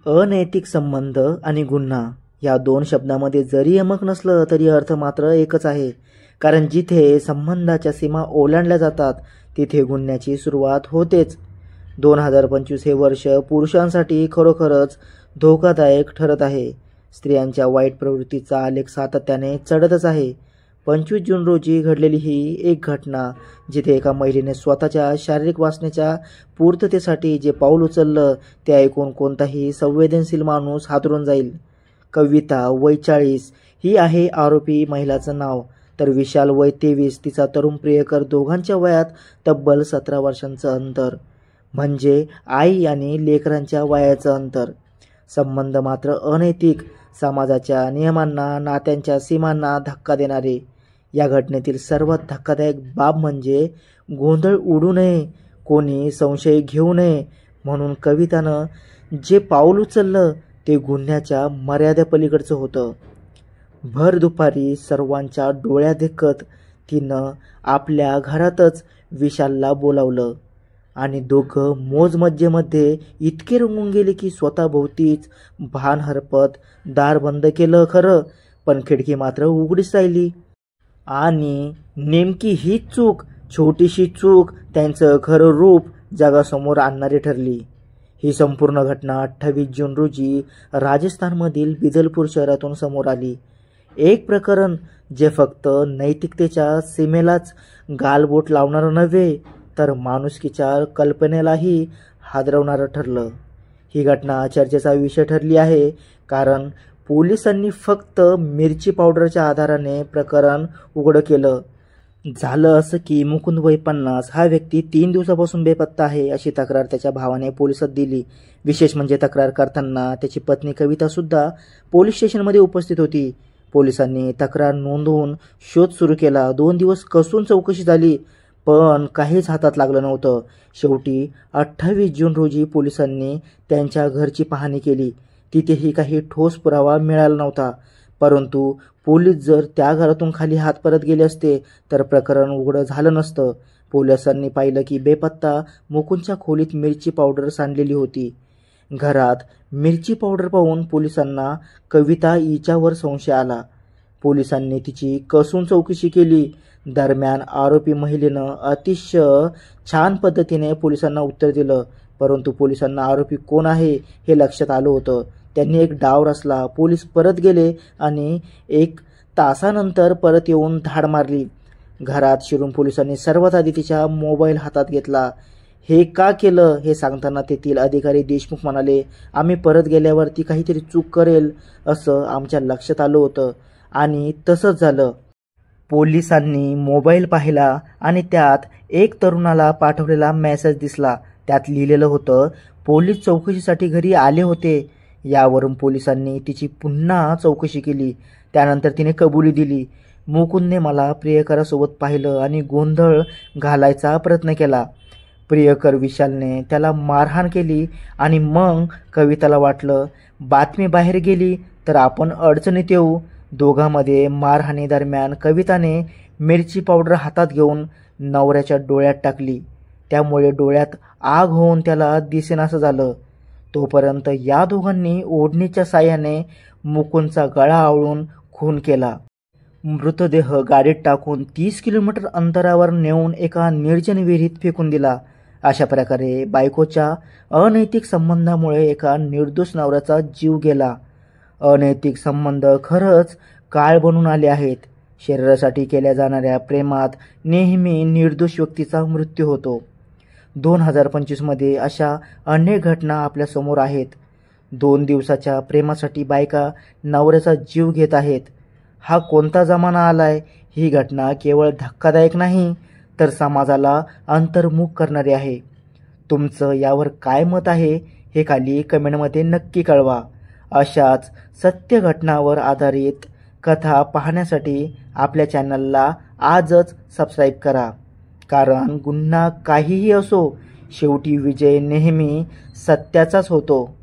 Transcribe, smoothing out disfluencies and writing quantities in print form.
अनैतिक संबंध आणि गुन्हा या दोन शब्दांमध्ये जरी यमक नसलं तरी अर्थ मात्र एकच आहे. कारण जिथे संबंधाच्या सीमा ओलांडल्या जातात तिथे गुन्ह्याची सुरुवात होतेच. 2025 हे वर्ष पुरुषांसाठी खरोखरच धोकादायक ठरत आहे. स्त्रियांच्या वाईट प्रवृत्तीचा आलेख सातत्याने चढतच आहे. 25 जून रोजी घडलेली ही एक घटना जिथे एका महिलेने स्वतःच्या शारीरिक वासनेच्या पूर्ततेसाठी जे पाऊल उचललं ते ऐकून कोणताही संवेदनशील माणूस हादरून जाईल. कविता वय 40 ही आहे आरोपी महिलाचं नाव, तर विशाल वय 23 तिचा तरुण प्रियकर, दोघांच्या वयात तब्बल 17 वर्षांचं अंतर, म्हणजे आई आणि लेकरांच्या वयाचं अंतर. संबंध मात्र अनैतिक, समाजाच्या नियमांना, नात्यांच्या सीमांना धक्का देणारे. या घटनेतील सर्वात धक्कादायक बाब म्हणजे गोंधळ उडू नये, कोणी संशय घेऊ नये म्हणून कवितानं जे पाऊल उचललं ते गुन्ह्याच्या मर्यादेपलीकडचं होतं. भर दुपारी सर्वांच्या डोळ्यात देखत तिनं आपल्या घरातच विशालला बोलावलं आणि दोघं मोजमज्जेमध्ये इतके रंगून गेले की स्वतःभोवतीच भान हरपत दार बंद केलं खरं, पण खिडकी मात्र उघडीच राहिली. आणि नेमकी हीच चूक, छोटीशी चूक त्यांचं खरं रूप जगासमोर आणणारी ठरली. ही संपूर्ण घटना 28 जून रोजी राजस्थानमधील बिजलपूर शहरातून समोर आली. एक प्रकरण जे फक्त नैतिकतेच्या सीमेलाच गालबोट लावणारं नव्हे तर माणुसकीच्या कल्पनेलाही हादरवणारं ठरलं. ही घटना चर्चेचा विषय ठरली आहे कारण पोलिसांनी फक्त मिरची पावडरच्या आधाराने प्रकरण उघड केलं. झालं असं की मुकुंद वय 50 हा व्यक्ती 3 दिवसापासून बेपत्ता आहे अशी तक्रार त्याच्या भावाने पोलिसात दिली. विशेष म्हणजे तक्रार करताना त्याची पत्नी कविता सुद्धा पोलीस स्टेशनमध्ये उपस्थित होती. पोलिसांनी तक्रार नोंदवून शोध सुरू केला. 2 दिवस कसून चौकशी झाली पण काहीच हातात लागलं नव्हतं. शेवटी 28 जून रोजी पोलिसांनी त्यांच्या घरची पाहणी केली. तिथेही काही ठोस पुरावा मिळाला नव्हता. परंतु पोलीस जर त्या घरातून खाली हात परत गेले असते तर प्रकरण उघडं झालं नसतं. पोलिसांनी पाहिलं की बेपत्ता मुकुंदच्या खोलीत मिरची पावडर सांडलेली होती. घरात मिरची पावडर पाहून पोलिसांना कविता हिच्यावर संशय आला. पोलिसांनी तिची कसून चौकशी केली. दरम्यान आरोपी महिलेनं अतिशय छान पद्धतीने पोलिसांना उत्तर दिलं. परंतु पोलिसांना आरोपी कोण आहे हे लक्षात आलं होतं. त्यांनी एक डाव रचला. पोलीस परत गेले आणि 1 तासानंतर परत येऊन धाड मारली. घरात शिरून पोलिसांनी सर्वात आधी तिच्या मोबाईल हातात घेतला. हे का केलं हे सांगताना तेथील अधिकारी देशमुख म्हणाले, आम्ही परत गेल्यावर ती काहीतरी चूक करेल असं आमच्या लक्षात आलं होतं आणि तसंच झालं. पोलिसांनी मोबाईल पाहिला आणि त्यात एक तरुणाला पाठवलेला मेसेज दिसला. त्यात लिहिलेलं होतं, पोलीस चौकशीसाठी घरी आले होते. यावरून पोलिसांनी तिची पुन्हा चौकशी केली. त्यानंतर तिने कबुली दिली, मुकुंदने मला प्रियकरासोबत पाहिलं आणि गोंधळ घालायचा प्रयत्न केला. प्रियकर विशालने त्याला मारहाण केली आणि मग कविताला वाटलं बातमी बाहेर गेली तर आपण अडचणीत येऊ. दोघांमध्ये मारहाणी दरम्यान कविताने मिरची पावडर हातात घेऊन नवऱ्याच्या डोळ्यात टाकली. त्यामुळे डोळ्यात आग होऊन त्याला दिसेनासं झालं. तोपर्यंत या दोघांनी ओढणीच्या साह्याने मुकुंदचा गळा आवळून खून केला. मृतदेह गाडीत टाकून 30 किलोमीटर अंतरावर नेऊन एका निर्जन विहिरीत फेकून दिला. अशा प्रकारे बायकोच्या अनैतिक संबंधामुळे एका निर्दोष नवऱ्याचा जीव गेला. अनैतिक संबंध खरंच काळ बनून आले आहेत. शरीरासाठी केल्या जाणाऱ्या प्रेमात नेहमी निर्दोष व्यक्तीचा मृत्यू होतो. 2025 मध्ये अशा अनेक घटना आपल्या समोर आहेत. 2 दिवसाच्या प्रेमासाठी बायका नवऱ्याचा जीव घेत आहेत. हा कोणता जमाना आलाय? ही घटना केवळ धक्कादायक नाही तर समाजाला अंतर्मुख करणारी आहे. तुमचं यावर काय मत आहे हे खाली कमेंटमध्ये नक्की कळवा. अशाच सत्य घटनावर आधारित कथा पाहण्यासाठी आपल्या चॅनलला आजच सबस्क्राईब करा. कारण गुन्हा काहीही असो, शेवटी विजय नेहमी सत्याचाच होतो.